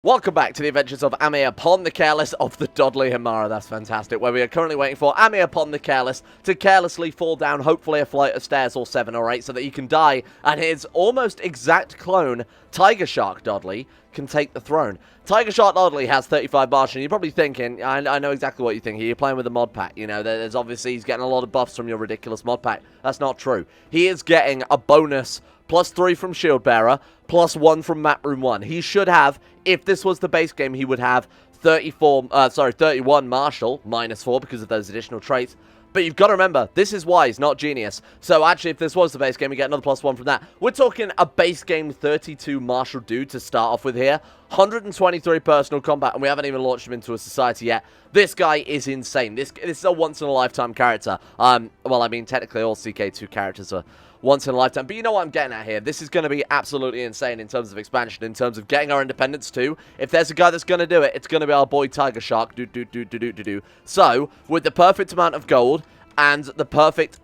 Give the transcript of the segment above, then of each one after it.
Welcome back to the adventures of Amir upon the Careless of the Dodley Himara. That's fantastic. Where we are currently waiting for Amir upon the Careless to carelessly fall down, hopefully a flight of stairs or 7 or 8, so that he can die, and his almost exact clone, Tiger Shark Dodley, can take the throne. Tiger Shark Dodley has 35 margin. You're probably thinking, I know exactly what you're thinking. You're playing with a mod pack. You know, there's obviously, he's getting a lot of buffs from your ridiculous mod pack. That's not true. He is getting a bonus +3 from Shield Bearer, +1 from Map Room 1. He should have, if this was the base game, he would have 31 Martial, -4 because of those additional traits. But you've got to remember, this is wise, not genius. So actually, if this was the base game, we get another +1 from that. We're talking a base game 32 Martial dude to start off with here. 123 personal combat, and we haven't even launched him into a society yet. This guy is insane. This is a once-in-a-lifetime character. Well, I mean, technically all CK2 characters are once in a lifetime. But you know what I'm getting at here. This is going to be absolutely insane in terms of expansion, in terms of getting our independence too. If there's a guy that's going to do it, it's going to be our boy Tiger Shark. So, with the perfect amount of gold and the perfect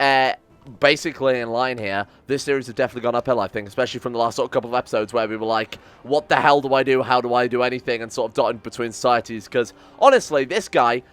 basically in line here, this series has definitely gone uphill, I think, especially from the last sort of couple of episodes where we were like, what the hell do I do? How do I do anything? And sort of dotted between societies, because honestly, this guy,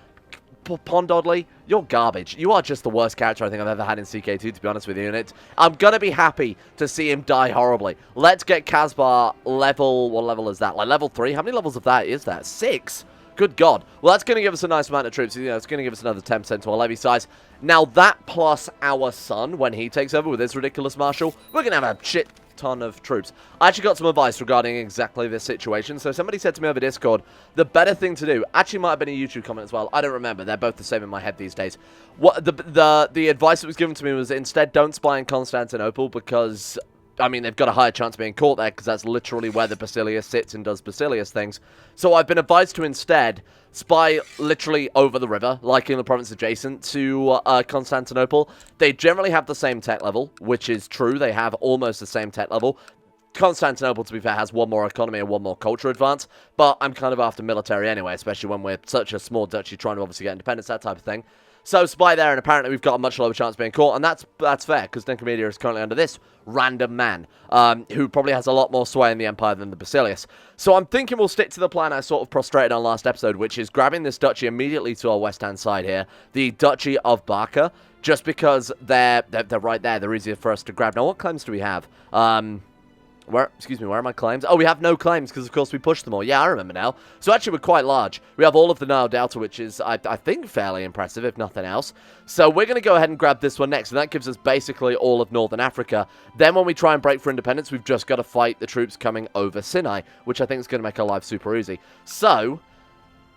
Pond Dodley, you're garbage. You are just the worst character I think I've ever had in CK2, to be honest with you. And I'm going to be happy to see him die horribly. Let's get Casbar level, what level is that? Like level 3? How many levels of that is that? 6? Good God. Well, that's going to give us a nice amount of troops. You know, it's going to give us another 10% to our levy size. Now, that plus our son, when he takes over with his ridiculous marshal, we're going to have a shit ton of troops. I actually got some advice regarding exactly this situation. So somebody said to me over Discord, the better thing to do, actually might have been a YouTube comment as well, I don't remember, they're both the same in my head these days. What the advice that was given to me was instead don't spy in Constantinople, because I mean, they've got a higher chance of being caught there, because that's literally where the Basilius sits and does Basilius things. So I've been advised to instead spy literally over the river, like in the province adjacent to Constantinople. They generally have the same tech level, which is true. They have almost the same tech level. Constantinople, to be fair, has one more economy and one more culture advance, but I'm kind of after military anyway, especially when we're such a small duchy trying to obviously get independence, that type of thing. So spy there, and apparently we've got a much lower chance of being caught, and that's fair, because Necromedia is currently under this random man, who probably has a lot more sway in the Empire than the Basilius. So I'm thinking we'll stick to the plan I sort of prostrated on last episode, which is grabbing this duchy immediately to our west-hand side here, the Duchy of Barca, just because they're right there, they're easier for us to grab. Now, what claims do we have? Where are my claims? Oh, we have no claims because, of course, we pushed them all. Yeah, I remember now. So, actually, we're quite large. We have all of the Nile Delta, which is, I think, fairly impressive, if nothing else. So, we're going to go ahead and grab this one next, and that gives us basically all of Northern Africa. Then, when we try and break for independence, we've just got to fight the troops coming over Sinai, which I think is going to make our life super easy. So,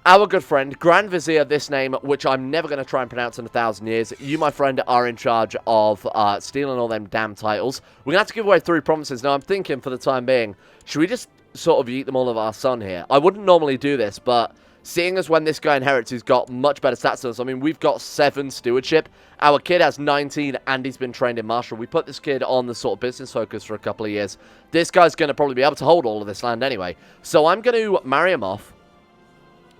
our good friend, Grand Vizier, this name, which I'm never going to try and pronounce in 1,000 years. You, my friend, are in charge of stealing all them damn titles. We're going to have to give away 3 provinces. Now, I'm thinking, for the time being, should we just sort of yeet them all of our son here? I wouldn't normally do this, but seeing as when this guy inherits, he's got much better stats than us. I mean, we've got 7 stewardship. Our kid has 19, and he's been trained in martial. We put this kid on the sort of business focus for a couple of years. This guy's going to probably be able to hold all of this land anyway. So I'm going to marry him off.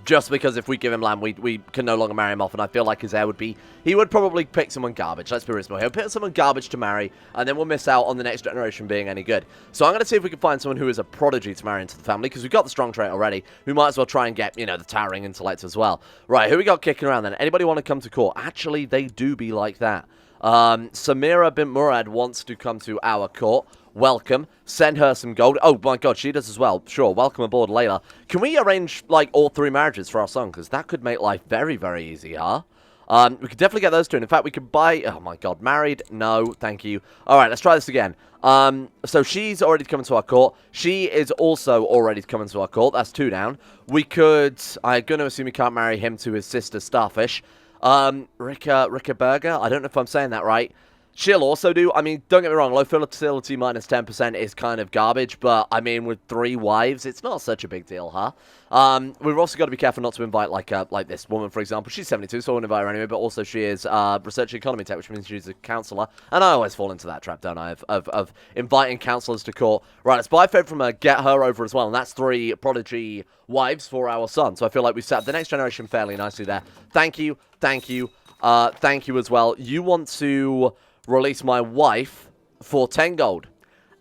Just because if we give him land, we can no longer marry him off, and I feel like his heir would be... He would probably pick someone garbage, let's be reasonable. He'll pick someone garbage to marry, and then we'll miss out on the next generation being any good. So I'm going to see if we can find someone who is a prodigy to marry into the family, because we've got the strong trait already. We might as well try and get, you know, the towering intellect as well. Right, who we got kicking around then? Anybody want to come to court? Actually, they do be like that. Samira bint Murad wants to come to our court. Welcome. Send her some gold. Oh, my God, she does as well. Sure, welcome aboard, Layla. Can we arrange, like, all 3 marriages for our son? Because that could make life very, very easy, huh? We could definitely get those 2. And in fact, we could buy... Oh, my God. Married? No, thank you. All right, let's try this again. So she's already coming to our court. She is also already coming to our court. That's 2 down. We could... I'm going to assume we can't marry him to his sister, Starfish. Ricka Berger? I don't know if I'm saying that right. She'll also do, I mean, don't get me wrong, low fertility minus 10% is kind of garbage, but, I mean, with 3 wives, it's not such a big deal, huh? We've also got to be careful not to invite, like this woman, for example. She's 72, so I won't invite her anyway, but also she is research economy tech, which means she's a counsellor, and I always fall into that trap, don't I, of inviting counsellors to court. Right, let's buy favour from her, get her over as well, and that's 3 prodigy wives for our son, so I feel like we've set up the next generation fairly nicely there. Thank you, thank you as well. You want to release my wife for 10 gold.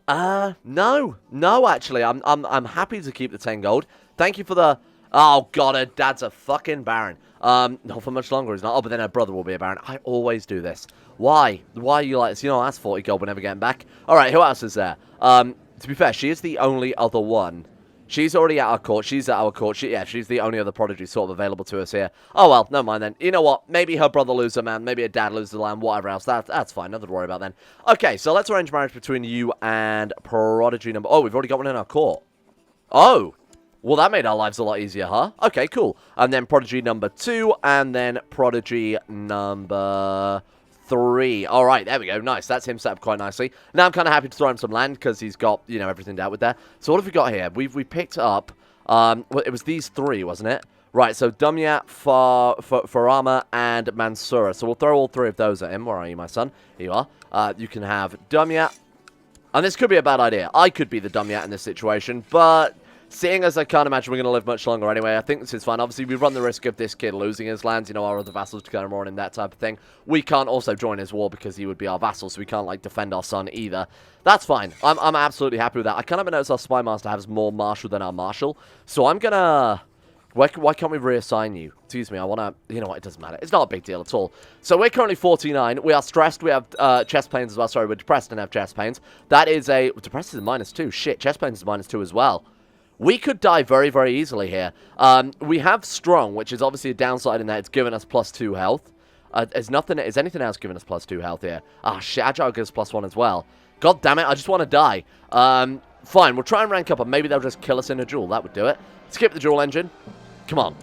No, actually, I'm happy to keep the 10 gold. Thank you for the... Oh, God, her dad's a fucking baron. Not for much longer, he's not. Oh, but then her brother will be a baron. I always do this. Why? Why are you like this? You know, that's 40 gold. We're never getting back. All right, who else is there? To be fair, she is the only other one. She's already at our court. She's at our court. She's the only other prodigy sort of available to us here. Oh, well, never mind then. You know what? Maybe her brother loses a man. Maybe her dad loses a land. Whatever else. That's fine. Nothing to worry about then. Okay, so let's arrange marriage between you and prodigy number... Oh, we've already got one in our court. Oh. Well, that made our lives a lot easier, huh? Okay, cool. And then prodigy number 2, and then prodigy number 3. All right, there we go. Nice. That's him set up quite nicely. Now I'm kind of happy to throw him some land because he's got, you know, everything dealt with there. So what have we got here? We picked up, well, it was these 3, wasn't it? Right, so Dumya, Farama, and Mansura. So we'll throw all 3 of those at him. Where are you, my son? Here you are. You can have Dumya. And this could be a bad idea. I could be the Dumya in this situation, but... Seeing as I can't imagine we're going to live much longer anyway, I think this is fine. Obviously, we run the risk of this kid losing his lands, you know, our other vassals to go more in that type of thing. We can't also join his war because he would be our vassal, so we can't, like, defend our son either. That's fine. I'm absolutely happy with that. I kind of noticed our spy master has more martial than our marshal, so I'm going to... Why can't we reassign you? Excuse me, I want to... You know what, it doesn't matter. It's not a big deal at all. So we're currently 49. We are stressed. We have chest pains as well. Sorry, we're depressed and have chest pains. That is a... Depressed is a -2. Shit, chest pains is -2 as well. We could die very, very easily here. We have strong, which is obviously a downside in that it's given us +2 health. Is anything else giving us +2 health here? Ah, shit, agile gives +1 as well. God damn it, I just want to die. Fine, we'll try and rank up, and maybe they'll just kill us in a duel. That would do it. Skip the duel engine. Come on.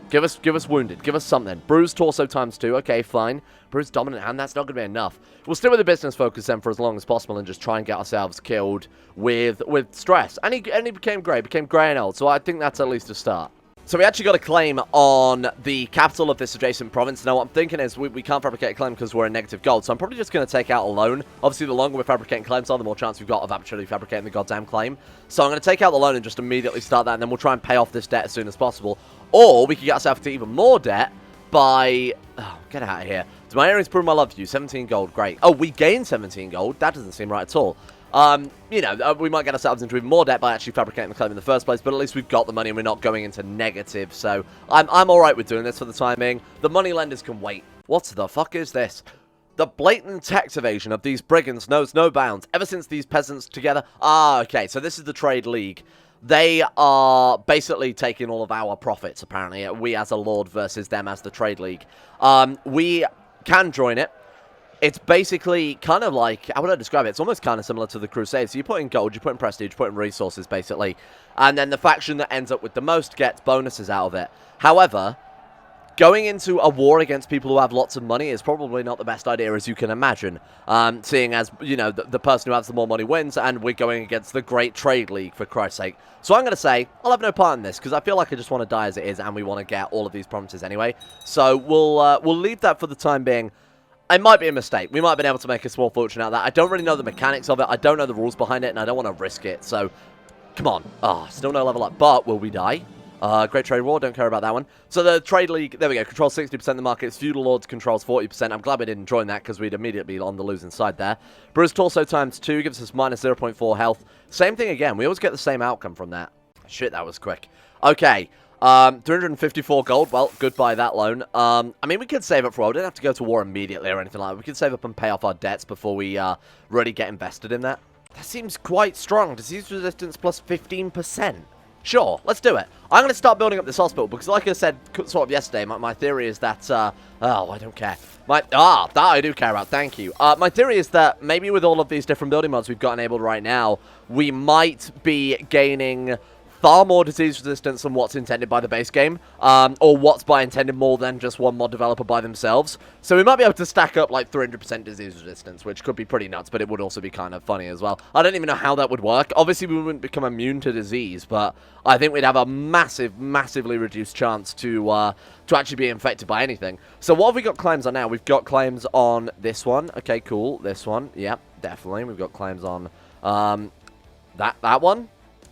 Give us wounded. Give us something. Bruised torso ×2. Okay, fine. Bruised dominant hand. That's not going to be enough. We'll stick with the business focus then for as long as possible and just try and get ourselves killed with stress. And he became grey. Became grey and old. So I think that's at least a start. So we actually got a claim on the capital of this adjacent province. Now what I'm thinking is we can't fabricate a claim because we're in negative gold. So I'm probably just going to take out a loan. Obviously the longer we're fabricating claims are, the more chance we've got of actually fabricating the goddamn claim. So I'm going to take out the loan and just immediately start that. And then we'll try and pay off this debt as soon as possible. Or we could get ourselves to even more debt by... Oh, get out of here. Do my earrings prove my love to you? 17 gold, great. Oh, we gained 17 gold. That doesn't seem right at all. You know, we might get ourselves into even more debt by actually fabricating the claim in the first place, but at least we've got the money and we're not going into negative, so I'm alright with doing this for the time being. The money lenders can wait. What the fuck is this? The blatant tax evasion of these brigands knows no bounds. Ever since these peasants together... Ah, okay, so this is the trade league. They are basically taking all of our profits, apparently. We as a lord versus them as the trade league. We can join it. It's basically kind of like, how would I describe it? It's almost kind of similar to the Crusades. So you put in gold, you put in prestige, you put in resources, basically. And then the faction that ends up with the most gets bonuses out of it. However, going into a war against people who have lots of money is probably not the best idea, as you can imagine. Seeing as, you know, the person who has the more money wins, and we're going against the Great Trade League, for Christ's sake. So I'm going to say, I'll have no part in this, because I feel like I just want to die as it is, and we want to get all of these promises anyway. So we'll leave that for the time being. It might be a mistake. We might have been able to make a small fortune out of that. I don't really know the mechanics of it. I don't know the rules behind it, and I don't want to risk it. So, come on. Ah, still no level up. But, will we die? Great Trade War, don't care about that one. So the Trade League, there we go, controls 60% of the markets. Feudal Lords controls 40%. I'm glad we didn't join that, because we'd immediately be on the losing side there. Bruised Torso ×2 gives us minus 0.4 health. Same thing again. We always get the same outcome from that. Shit, that was quick. Okay. 354 gold. Well, goodbye that loan. I mean, we could save up for a while. We don't have to go to war immediately or anything like that. We could save up and pay off our debts before we really get invested in that. That seems quite strong. Disease resistance plus 15%. Sure, let's do it. I'm going to start building up this hospital because, like I said sort of yesterday, my theory is that... oh, I don't care. That I do care about. Thank you. My theory is that maybe with all of these different building mods we've got enabled right now, we might be gaining far more disease resistance than what's intended by the base game, or what's by intended more than just one mod developer by themselves. So we might be able to stack up like 300% disease resistance, which could be pretty nuts, but it would also be kind of funny as well. I don't even know how that would work. Obviously, we wouldn't become immune to disease, but I think we'd have a massively reduced chance to actually be infected by anything. So what have we got claims on now? We've got claims on this one. Okay, cool. This one. Yep, definitely. We've got claims on that one.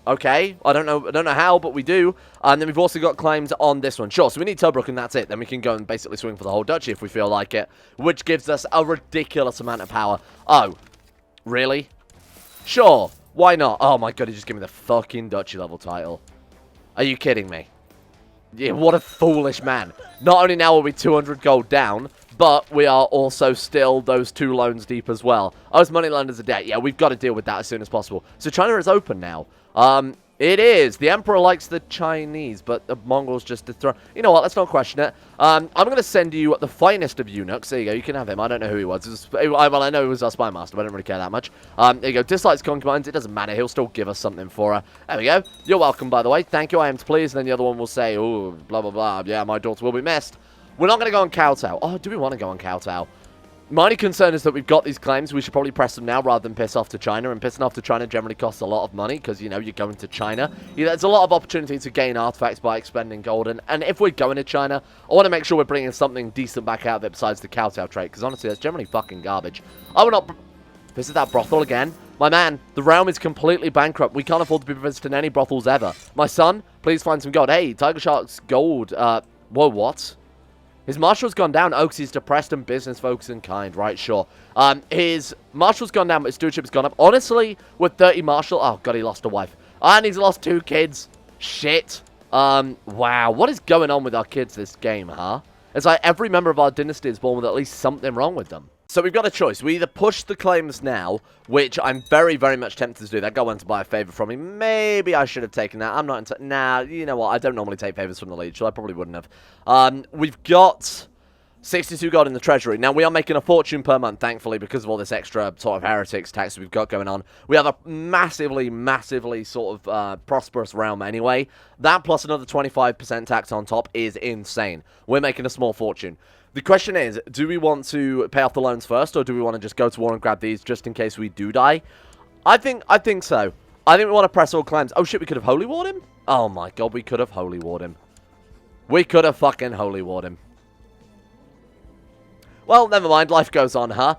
Okay, I don't know how, but we do. And then we've also got claims on this one. Sure, so we need Tobruk and that's it. Then we can go and basically swing for the whole duchy if we feel like it, which gives us a ridiculous amount of power. Oh, really? Sure, why not? Oh my god, he just gave me the fucking duchy level title. Are you kidding me? Yeah, what a foolish man. Not only now are we 200 gold down, but we are also still those 2 loans deep as well. Oh, it's money lenders of debt. Yeah, we've got to deal with that as soon as possible. So China is open now. It is. The Emperor likes the Chinese, but the Mongols just dethrone. You know what? Let's not question it. I'm going to send you the finest of eunuchs. There you go. You can have him. I don't know who he was. Well, I know he was our spy master, but I don't really care that much. There you go. Dislikes concubines. It doesn't matter. He'll still give us something for her. There we go. You're welcome, by the way. Thank you. I am pleased. And then the other one will say, oh, blah, blah, blah. Yeah, my daughter will be missed. We're not going to go on kowtow. Oh, do we want to go on kowtow? My only concern is that we've got these claims. We should probably press them now rather than piss off to China. And pissing off to China generally costs a lot of money because, you know, you're going to China. There's a lot of opportunity to gain artifacts by expending gold. And if we're going to China, I want to make sure we're bringing something decent back out of it besides the kowtow trait. Because, honestly, that's generally fucking garbage. I will not visit that brothel again. My man, the realm is completely bankrupt. We can't afford to be visiting any brothels ever. My son, please find some gold. Hey, Tiger Shark's gold. Whoa, what? His marshal's gone down. Oh, because he's depressed and business focused and kind. Right, sure. His marshal's gone down, but his stewardship's gone up. Honestly, with 30 marshal... Oh, God, he lost a wife. And he's lost 2 kids. Shit. Wow. What is going on with our kids this game, huh? It's like every member of our dynasty is born with at least something wrong with them. So we've got a choice. We either push the claims now, which I'm very, very much tempted to do. That guy went to buy a favor from me. Maybe I should have taken that. I'm not... Nah, you know what? I don't normally take favors from the lead, so I probably wouldn't have. We've got 62 gold in the treasury. Now, we are making a fortune per month, thankfully, because of all this extra sort of heretics tax we've got going on. We have a massively, massively sort of prosperous realm anyway. That plus another 25% tax on top is insane. We're making a small fortune. The question is, do we want to pay off the loans first, or do we want to just go to war and grab these just in case we do die? I think so. I think we want to press all claims. Oh, shit, we could have holy warred him? Oh, my God, we could have holy warred him. We could have fucking holy warred him. Well, never mind. Life goes on, huh?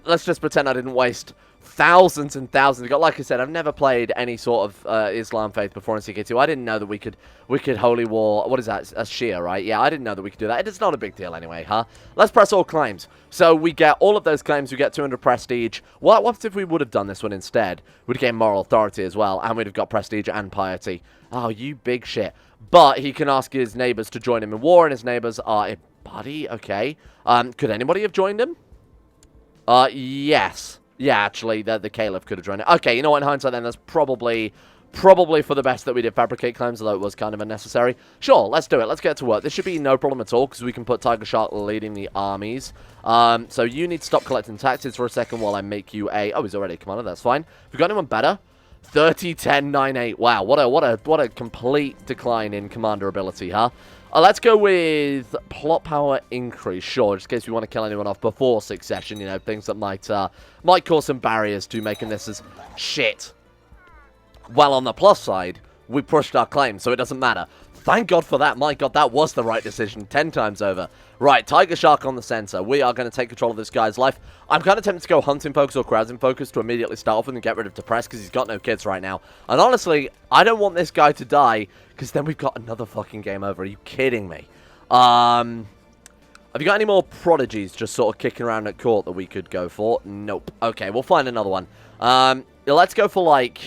Let's just pretend I didn't waste thousands and thousands of gold. Like I said, I've never played any sort of Islam faith before in CK2. I didn't know that we could holy war. What is that? A Shia, right? Yeah, I didn't know that we could do that. It's not a big deal anyway, huh? Let's press all claims. So we get all of those claims. We get 200 prestige. What if we would have done this one instead? We'd gain moral authority as well, and we'd have got prestige and piety. Oh, you big shit. But he can ask his neighbors to join him in war, and his neighbors are a buddy. Okay. Could anybody have joined him? Yes. Yeah, actually, the Caliph could have joined it. Okay, you know what, in hindsight then, that's probably for the best that we did fabricate claims, although it was kind of unnecessary. Sure, let's do it. Let's get to work. This should be no problem at all, because we can put Tiger Shark leading the armies. So you need to stop collecting taxes for a second while I make you a... Oh, he's already a commander, that's fine. Have we got anyone better? 30, 10, 9, 8. Wow, what a complete decline in commander ability, huh? Let's go with plot power increase, sure, just in case we want to kill anyone off before succession, you know, things that might cause some barriers to making this as shit. Well, on the plus side, we pushed our claim, so it doesn't matter. Thank God for that. My God, that was the right decision 10 times over. Right, Tiger Shark on the center. We are going to take control of this guy's life. I'm kind of tempted to go hunting focus or carousing focus to immediately start off with and get rid of depressed because he's got no kids right now. And honestly, I don't want this guy to die because then we've got another fucking game over. Are you kidding me? Have you got any more prodigies just sort of kicking around at court that we could go for? Nope. Okay, we'll find another one. Let's go for like...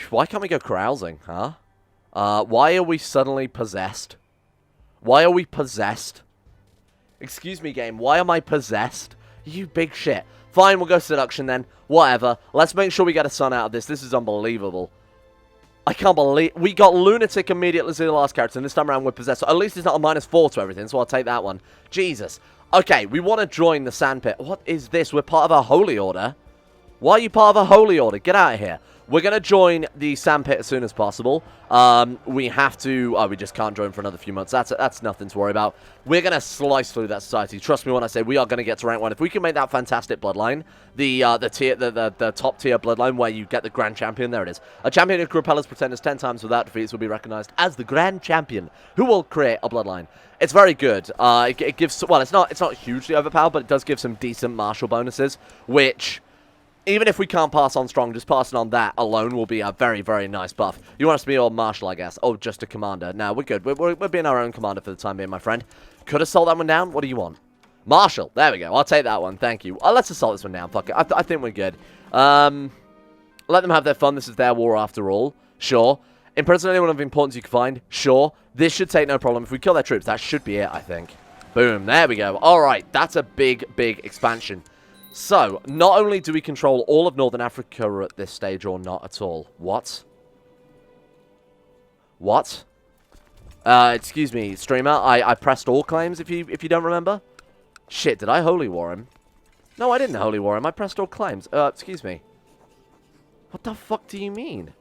Why can't we go carousing, huh? Why are we suddenly possessed? Why are we possessed? Excuse me, game. Why am I possessed? You big shit. Fine, we'll go seduction then. Whatever. Let's make sure we get a son out of this. This is unbelievable. I can't believe... We got lunatic immediately as the last character, and this time around we're possessed. So at least it's not a -4 to everything, so I'll take that one. Jesus. Okay, we want to join the sandpit. What is this? We're part of a holy order? Why are you part of a holy order? Get out of here. We're going to join the sandpit as soon as possible. We have to... Oh, we just can't join for another few months. That's nothing to worry about. We're going to slice through that society. Trust me when I say we are going to get to rank 1. If we can make that fantastic bloodline, the top tier bloodline where you get the Grand Champion, there it is. A champion who can repel his pretenders 10 times without defeats will be recognized as the Grand Champion, who will create a bloodline. It's very good. It gives... Well, it's not hugely overpowered, but it does give some decent martial bonuses, which... Even if we can't pass on strong, just passing on that alone will be a very, very nice buff. You want us to be all marshal, I guess. Oh, just a commander. No, we're good. We're being our own commander for the time being, my friend. Could assault that one down. What do you want? Marshal. There we go. I'll take that one. Thank you. Let's assault this one down. Fuck it. I think we're good. Let them have their fun. This is their war after all. Sure. Imprison anyone of importance you can find. Sure. This should take no problem. If we kill their troops, that should be it, I think. Boom. There we go. Alright, that's a big, big expansion. So, not only do we control all of Northern Africa at this stage, or not at all. What? What? Excuse me, streamer. I pressed all claims, if you don't remember. Shit, did I Holy War him? No, I didn't Holy War him. I pressed all claims. Excuse me. What the fuck do you mean?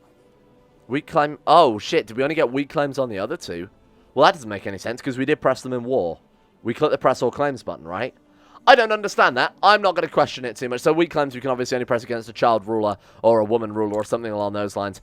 Weak claim... Oh, shit. Did we only get weak claims on the other two? Well, that doesn't make any sense, because we did press them in war. We clicked the press all claims button, right? I don't understand that. I'm not going to question it too much. So weak claims we can obviously only press against a child ruler or a woman ruler or something along those lines.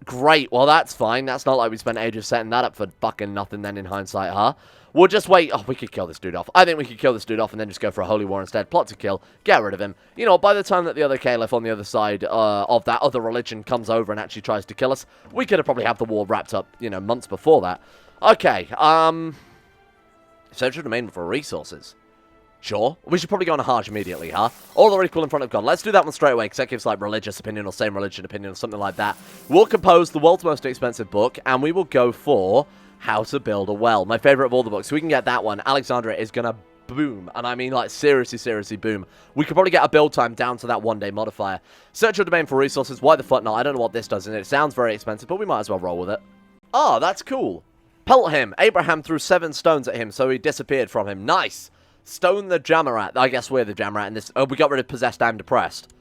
Great. Well, that's fine. That's not like we spent ages setting that up for fucking nothing then in hindsight, huh? We'll just wait. Oh, we could kill this dude off. I think we could kill this dude off and then just go for a holy war instead. Plot to kill. Get rid of him. You know, by the time that the other caliph on the other side of that other religion comes over and actually tries to kill us, we could have probably had the war wrapped up, you know, months before that. Okay. Search the domain for resources. Sure. We should probably go on a Hajj immediately, huh? All are equal in front of God. Let's do that one straight away, because that gives, like, religious opinion or same religion opinion or something like that. We'll compose the world's most expensive book, and we will go for How to Build a Well. My favorite of all the books. So we can get that one. Alexandria is going to boom. And I mean, like, seriously, seriously boom. We could probably get our build time down to that one-day modifier. Search your domain for resources. Why the fuck not? I don't know what this does, and it sounds very expensive, but we might as well roll with it. Oh, that's cool. Pelt him. Abraham threw 7 stones at him, so he disappeared from him. Nice. Stone the Jammerat. I guess we're the Jammerat in this. Oh, we got rid of Possessed and Depressed.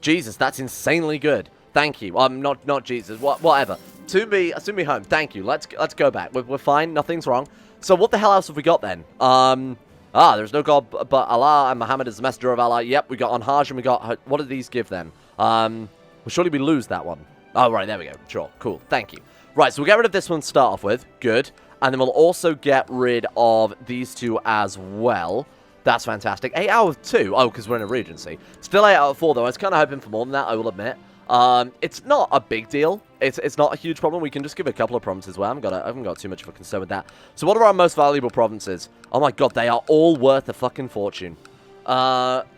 Jesus, that's insanely good. Thank you. Not Jesus. Whatever. To me home. Thank you. Let's go back. We're fine. Nothing's wrong. So what the hell else have we got then? There's no God but Allah, and Muhammad is the messenger of Allah. Yep, we got on Hajj, and we got... What do these give then? Well, surely we lose that one. Oh, right, there we go. Sure, cool. Thank you. Right, so we'll get rid of this one to start off with. Good. And then we'll also get rid of these two as well. That's fantastic. 8 out of 2. Oh, because we're in a regency. Still 8 out of 4, though. I was kind of hoping for more than that, I will admit. It's not a big deal. It's not a huge problem. We can just give a couple of provinces. Well, I haven't got too much of a concern with that. So what are our most valuable provinces? Oh my god, they are all worth a fucking fortune.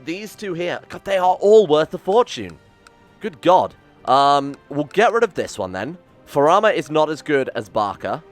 These two here. God, they are all worth a fortune. Good god. We'll get rid of this one then. Pharaoh is not as good as Barca.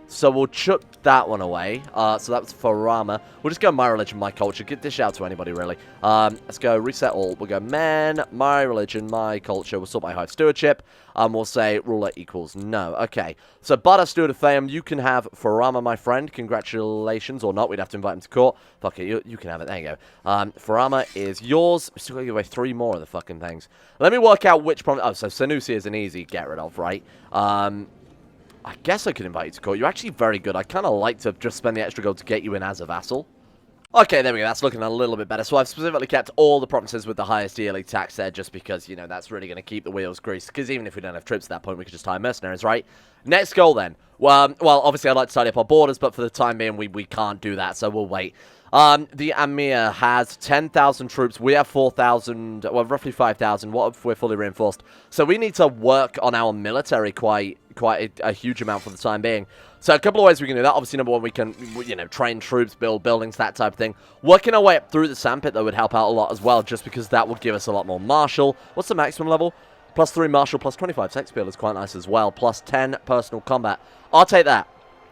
So we'll chuck that one away. So that's Pharaoh. We'll just go my religion, my culture. Get dish out to anybody, really. Let's go reset all. We'll go men, my religion, my culture. We'll sort by high stewardship. We'll say ruler equals no. Okay. So Bada, steward of Fayum, you can have Pharaoh, my friend. Congratulations. Or not. We'd have to invite him to court. Fuck it. You can have it. There you go. Pharaoh is yours. We're still going to give away 3 more of the fucking things. Let me work out which province. Oh, so Sanusi is an easy get rid of, right? I guess I could invite you to court. You're actually very good. I kind of like to just spend the extra gold to get you in as a vassal. Okay, there we go. That's looking a little bit better. So I've specifically kept all the provinces with the highest yearly tax there just because, you know, that's really going to keep the wheels greased. Because even if we don't have troops at that point, we could just hire mercenaries, right? Next goal then. Well, obviously I'd like to tidy up our borders, but for the time being, we can't do that, so we'll wait. The Amir has 10,000 troops. We have 4,000, well, roughly 5,000. What if we're fully reinforced? So we need to work on our military quite a huge amount for the time being. So a couple of ways we can do that. Obviously, number one, we can, you know, train troops, build buildings, that type of thing. Working our way up through the sandpit, though, would help out a lot as well, just because that would give us a lot more martial. What's the maximum level? +3 martial, +25 sex appeal is quite nice as well. +10 personal combat. I'll take that.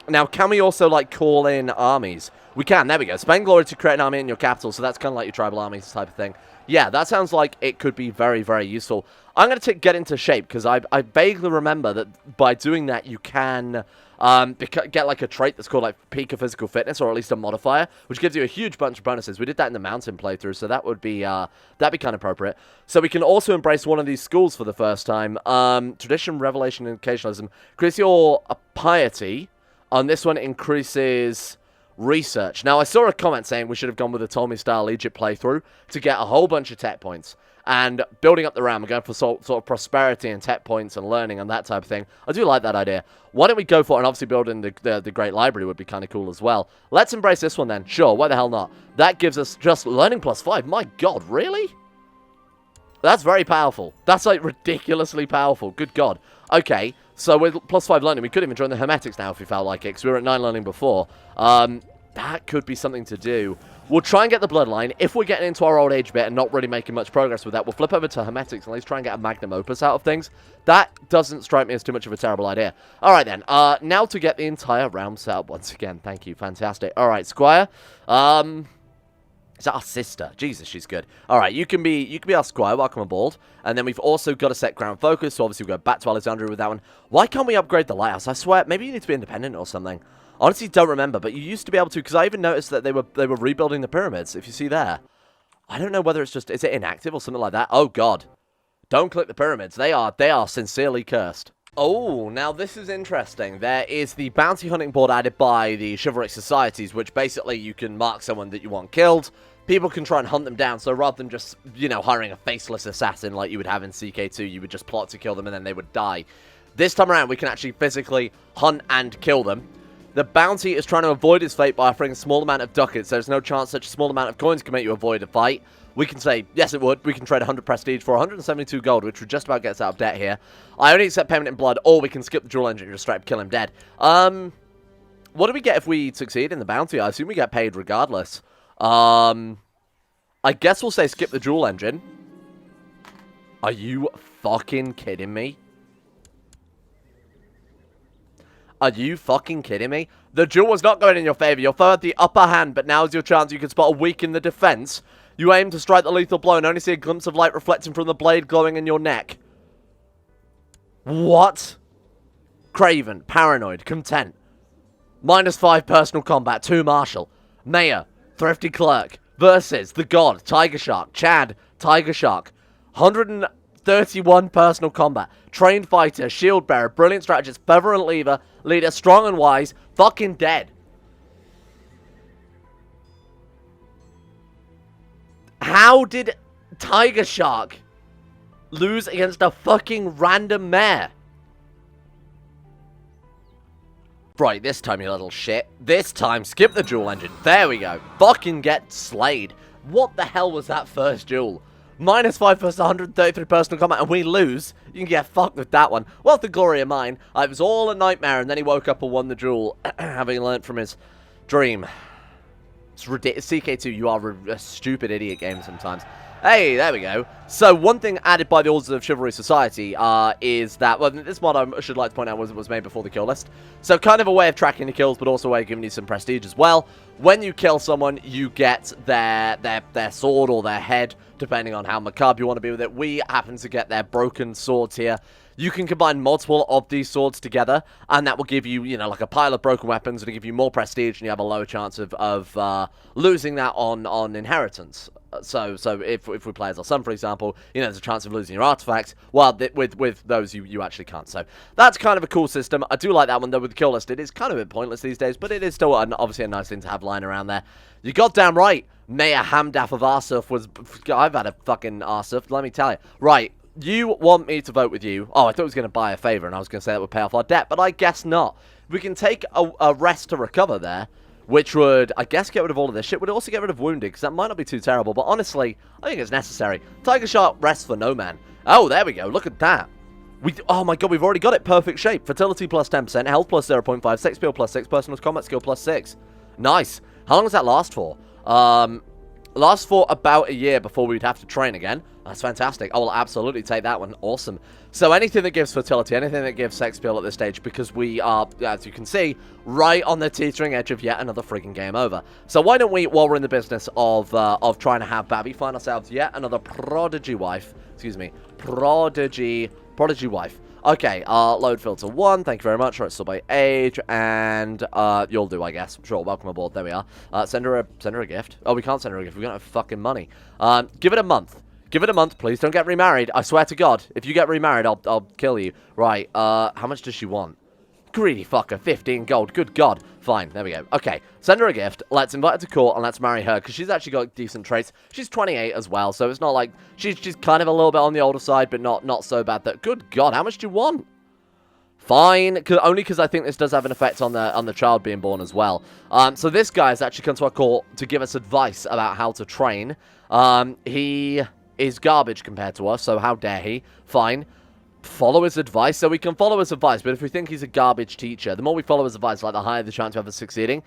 Now, can we also, like, call in armies? We can. There we go. Spend glory to create an army in your capital, so that's kind of like your tribal armies type of thing. Yeah, that sounds like it could be very, very useful. I'm going to get into shape, because I vaguely remember that by doing that, you can get, like, a trait that's called, like, peak of physical fitness, or at least a modifier, which gives you a huge bunch of bonuses. We did that in the mountain playthrough, so that would be, that'd be kind of appropriate. So we can also embrace one of these schools for the first time. Tradition, Revelation, and Occasionalism. Increase your piety. On this one, increases research. Now, I saw a comment saying we should have gone with the Ptolemy-style Egypt playthrough to get a whole bunch of tech points. And building up the RAM, we're going for sort of prosperity and tech points and learning and that type of thing. I do like that idea. Why don't we go for it? And obviously building the Great Library would be kind of cool as well. Let's embrace this one then. Sure, why the hell not? That gives us just learning +5. My god, really? That's very powerful. That's, like, ridiculously powerful. Good god. Okay, so with +5 learning, we could even join the Hermetics now if we felt like it, because we were at 9 learning before. That could be something to do. We'll try and get the bloodline. If we're getting into our old age bit and not really making much progress with that, we'll flip over to Hermetics and let's try and get a magnum opus out of things. That doesn't strike me as too much of a terrible idea. Alright then, now to get the entire realm set up once again. Thank you, fantastic. Alright, Squire. Is that our sister? Jesus, she's good. Alright, you can be our Squire, welcome aboard. And then we've also got to set ground focus, so obviously we'll go back to Alexandria with that one. Why can't we upgrade the lighthouse? I swear, maybe you need to be independent or something. Honestly, don't remember, but you used to be able to, because I even noticed that they were rebuilding the pyramids, if you see there. I don't know whether it's just, is it inactive or something like that? Oh, God. Don't click the pyramids. They are sincerely cursed. Oh, now this is interesting. There is the bounty hunting board added by the chivalric societies, which basically you can mark someone that you want killed. People can try and hunt them down, so rather than just, you know, hiring a faceless assassin like you would have in CK2, you would just plot to kill them and then they would die. This time around, we can actually physically hunt and kill them. The bounty is trying to avoid its fate by offering a small amount of ducats. There's no chance such a small amount of coins can make you avoid a fight. We can say, yes it would. We can trade 100 prestige for 172 gold, which would just about get us out of debt here. I only accept payment in blood, or we can skip the dual engine and just straight up kill him dead. What do we get if we succeed in the bounty? I assume we get paid regardless. I guess we'll say skip the dual engine. Are you fucking kidding me? Are you fucking kidding me? The duel was not going in your favor. Your foe had the upper hand, but now's your chance. You can spot a weak in the defense. You aim to strike the lethal blow and only see a glimpse of light reflecting from the blade glowing in your neck. What? Craven, paranoid, content. -5 personal combat, 2 martial. Mayor, thrifty clerk, versus the god, Tiger Shark, Chad, Tiger Shark. 131 personal combat. Trained fighter, shield bearer, brilliant strategist, feather and leader, strong and wise, fucking dead. How did Tiger Shark lose against a fucking random mare? Right, this time, you little shit. This time, skip the dual engine. There we go. Fucking get slayed. What the hell was that first duel? -5 versus 133 personal combat, and we lose. You can get fucked with that one. Well, the glory of mine. It was all a nightmare, and then he woke up and won the duel, having learnt from his dream. It's ridiculous. CK2, you are a stupid idiot game sometimes. Hey, there we go. So, one thing added by the Orders of Chivalry Society is that, well, this mod I should like to point out was made before the kill list. So, kind of a way of tracking the kills, but also a way of giving you some prestige as well. When you kill someone, you get their sword or their head, depending on how macabre you want to be with it. We happen to get their broken swords here. You can combine multiple of these swords together, and that will give you, you know, like a pile of broken weapons, and give you more prestige, and you have a lower chance of losing that on inheritance. So if we play as our son, for example, you know, there's a chance of losing your artifacts. Well, with those, you actually can't. So that's kind of a cool system. I do like that one, though, with the kill list. It is kind of a bit pointless these days, but it is still obviously a nice thing to have lying around there. You goddamn right. Mayor Hamdaf of Arsuf was... I've had a fucking Arsuf, let me tell you. Right. You want me to vote with you. Oh, I thought I was going to buy a favor, and I was going to say that would pay off our debt, but I guess not. We can take a rest to recover there, which would, I guess, get rid of all of this shit. Would also get rid of wounded, because that might not be too terrible, but honestly, I think it's necessary. Tiger Shark rest for no man. Oh, there we go. Look at that. Oh my god, we've already got it. Perfect shape. Fertility plus 10%, health plus 0.5, sex appeal plus 6, personal combat skill plus 6. Nice. How long does that last for? Lasts for about a year before we'd have to train again. That's fantastic. I will absolutely take that one. Awesome. So anything that gives fertility, anything that gives sex appeal at this stage, because we are, as you can see, right on the teetering edge of yet another frigging game over. So why don't we, while we're in the business of trying to have Babby, find ourselves yet another prodigy wife. Excuse me. Prodigy wife. Okay, load filter 1, thank you very much. Right, so by age, and you'll do, I guess. Sure, welcome aboard, there we are. Send her a gift. Oh, we can't send her a gift, we don't have fucking money. Give it a month. Give it a month, please, don't get remarried. I swear to God, if you get remarried, I'll kill you. Right, how much does she want? Greedy fucker, 15 gold, good God. Fine, there we go. Okay, send her a gift, let's invite her to court, and let's marry her, because she's actually got decent traits. She's 28 as well, so it's not like, she's kind of a little bit on the older side, but not so bad that, good God, how much do you want? Fine, only because I think this does have an effect on the child being born as well. So this guy has actually come to our court to give us advice about how to train. He is garbage compared to us, so how dare he? Fine. Follow his advice, so we can follow his advice, but if we think he's a garbage teacher, the more we follow his advice, like the higher the chance of ever succeeding.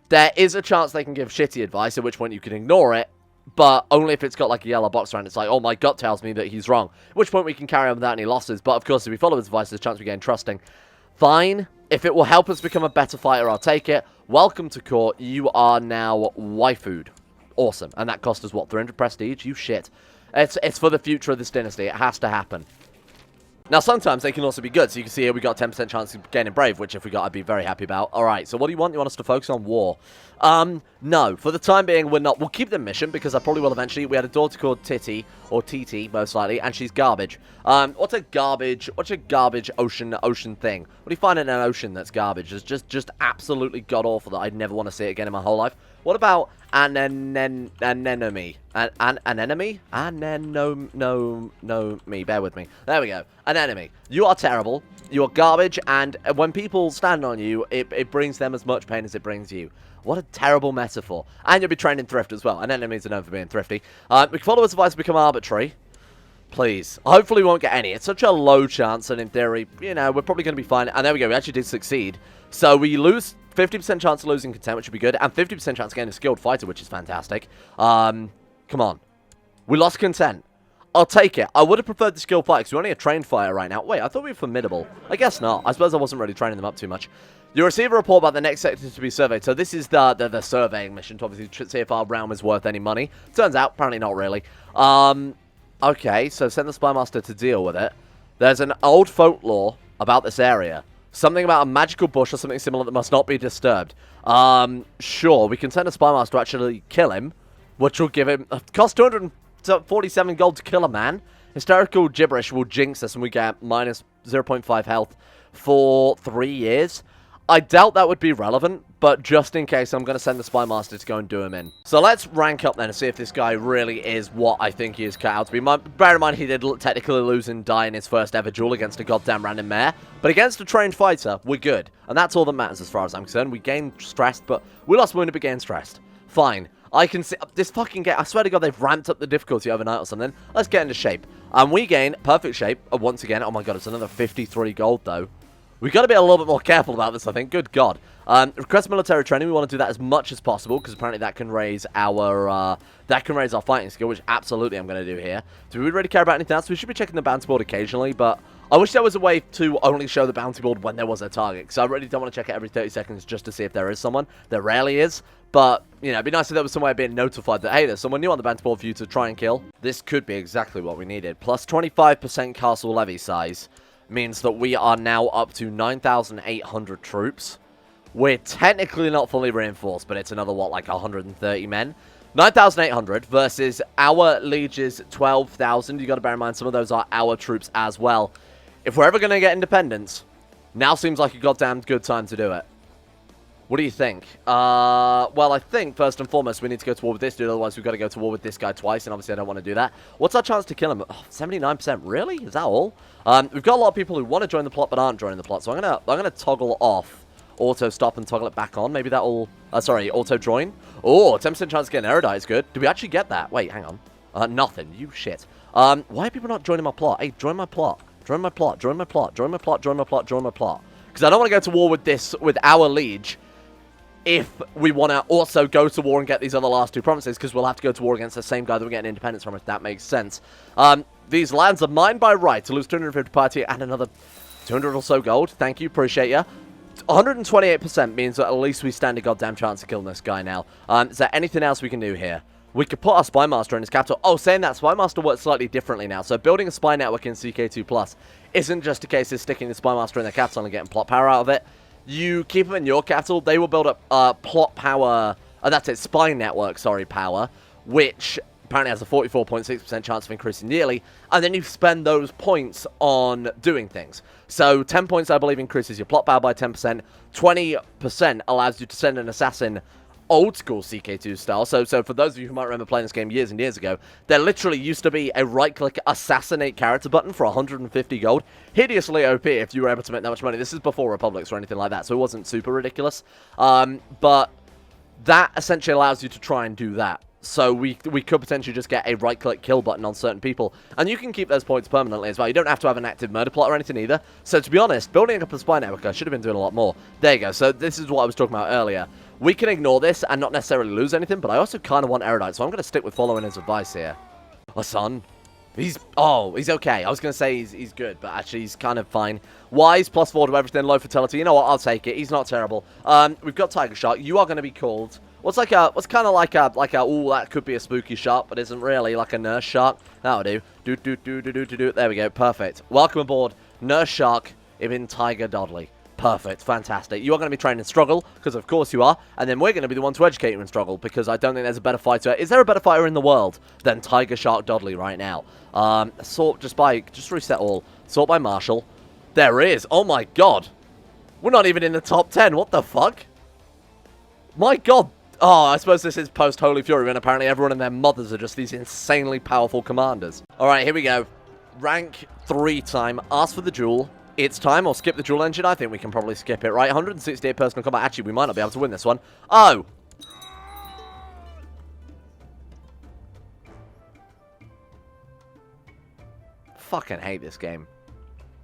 there is a chance they can give shitty advice, at which point you can ignore it, but only if it's got like a yellow box around it. It's like, oh, my gut tells me that he's wrong, at which point we can carry on without any losses. But of course, if we follow his advice, there's a chance we gain trusting. Fine. If it will help us become a better fighter, I'll take it. Welcome to court. You are now waifued. Awesome. And that cost us, what, 300 prestige? You shit. It's for the future of this dynasty. It has to happen. Now, sometimes they can also be good. So you can see here we got a 10% chance of gaining Brave, which if we got, I'd be very happy about. All right, so what do you want? You want us to focus on war? No. For the time being, we're not. We'll keep the mission, because I probably will eventually. We had a daughter called Titty, or TT, most likely, and she's garbage. What's a garbage ocean thing? What do you find in an ocean that's garbage? It's just absolutely god-awful that I'd never want to see it again in my whole life. What about an enemy? An enemy? No, bear with me. There we go. An enemy. You are terrible. You are garbage, and when people stand on you, it brings them as much pain as it brings you. What a terrible metaphor. And you'll be trained in thrift as well. And enemies are known for being thrifty. We can follow his advice to become arbitrary. Please. Hopefully we won't get any. It's such a low chance, and in theory, you know, we're probably going to be fine. And there we go. We actually did succeed. So we lose 50% chance of losing content, which would be good, and 50% chance of getting a skilled fighter, which is fantastic. Come on. We lost content. I'll take it. I would have preferred the skilled fighter, because we're only a trained fighter right now. Wait, I thought we were formidable. I guess not. I suppose I wasn't really training them up too much. You receive a report about the next sector to be surveyed. So this is the surveying mission to obviously see if our realm is worth any money. Turns out, apparently not really. Okay, so send the Spymaster to deal with it. There's an old folklore about this area. Something about a magical bush or something similar that must not be disturbed. Sure, we can send a Spymaster to actually kill him, which will give him... cost 247 gold to kill a man. Hysterical gibberish will jinx us and we get minus 0.5 health for 3 years. I doubt that would be relevant, but just in case, I'm going to send the Spymaster to go and do him in. So let's rank up then and see if this guy really is what I think he is cut out to be. Bear in mind, he did technically lose and die in his first ever duel against a goddamn random mare. But against a trained fighter, we're good. And that's all that matters as far as I'm concerned. We gained stressed, but we lost wounded but gained stressed. Fine. I can see this fucking game. I swear to God, they've ramped up the difficulty overnight or something. Let's get into shape. And we gain perfect shape once again. Oh my God, it's another 53 gold though. We've got to be a little bit more careful about this, I think. Good God. Request military training. We want to do that as much as possible because apparently that can raise our fighting skill, which absolutely I'm going to do here. Do we really care about anything else? We should be checking the bounty board occasionally, but I wish there was a way to only show the bounty board when there was a target, because I really don't want to check it every 30 seconds just to see if there is someone. There rarely is, but, you know, it'd be nice if there was some way of being notified that, hey, there's someone new on the bounty board for you to try and kill. This could be exactly what we needed. Plus 25% castle levy size means that we are now up to 9,800 troops. We're technically not fully reinforced, but it's another, what, like 130 men? 9,800 versus our lieges 12,000. You got to bear in mind some of those are our troops as well. If we're ever going to get independence, now seems like a goddamn good time to do it. What do you think? Well, I think, first and foremost, we need to go to war with this dude. Otherwise, we've got to go to war with this guy twice, and obviously I don't want to do that. What's our chance to kill him? Oh, 79%. Really? Is that all? We've got a lot of people who want to join the plot but aren't joining the plot, so I'm gonna toggle off auto stop and toggle it back on. Maybe that'll... sorry, auto join. Oh, 10% chance to get an erudite is good. Did we actually get that? Wait, hang on. Nothing. You shit. Why are people not joining my plot? Hey, join my plot. Join my plot. Join my plot. Join my plot. Join my plot. Join my plot. Because I don't want to go to war with this, with our liege, if we want to also go to war and get these other last two provinces, because we'll have to go to war against the same guy that we're getting independence from, if that makes sense. These lands are mine by right to lose 250 party and another 200 or so gold. Thank you. Appreciate ya. 128% means that at least we stand a goddamn chance of killing this guy now. Is there anything else we can do here? We could put our spy master in his capital. Oh, saying that, spy master works slightly differently now. So building a spy network in CK2Plus isn't just a case of sticking the spy master in their capital and getting plot power out of it. You keep them in your capital, they will build up plot power, that's it, spy network, sorry, power, which apparently has a 44.6% chance of increasing yearly, and then you spend those points on doing things. So 10 points, I believe, increases your plot power by 10%, 20% allows you to send an assassin old school CK2 style. So for those of you who might remember playing this game years and years ago, there literally used to be a right-click assassinate character button for 150 gold. Hideously OP if you were able to make that much money. This is before Republics or anything like that, so it wasn't super ridiculous. But that essentially allows you to try and do that. So we could potentially just get a right-click kill button on certain people. And you can keep those points permanently as well. You don't have to have an active murder plot or anything either. So to be honest, building up a spy network, I should have been doing a lot more. There you go. So this is what I was talking about earlier. We can ignore this and not necessarily lose anything, but I also kind of want Erudite, so I'm going to stick with following his advice here. Son. He's okay. I was going to say he's good, but actually he's kind of fine. Wise, +4 to everything, low fertility. You know what? I'll take it. He's not terrible. We've got Tiger Shark. You are going to be called... What's kind of like a, ooh, that could be a spooky shark, but isn't really, like a nurse shark. That'll do. Do. There we go. Perfect. Welcome aboard, Nurse Shark, Ibn Tiger Dodley. Perfect. Fantastic. You are going to be trained in Struggle, because of course you are, and then we're going to be the one to educate you in Struggle, because I don't think there's a better fighter. Is there a better fighter in the world than Tiger Shark Dodley right now? Sort just reset all. Sort by Marshall. There is. Oh my god. We're not even in the top 10. What the fuck? My god. Oh, I suppose this is post-Holy Fury, and apparently everyone and their mothers are just these insanely powerful commanders. Alright, here we go. Rank 3 time. Ask for the duel. It's time, or skip the duel engine. I think we can probably skip it, right? 168 personal combat. Actually, we might not be able to win this one. Oh! Fucking hate this game.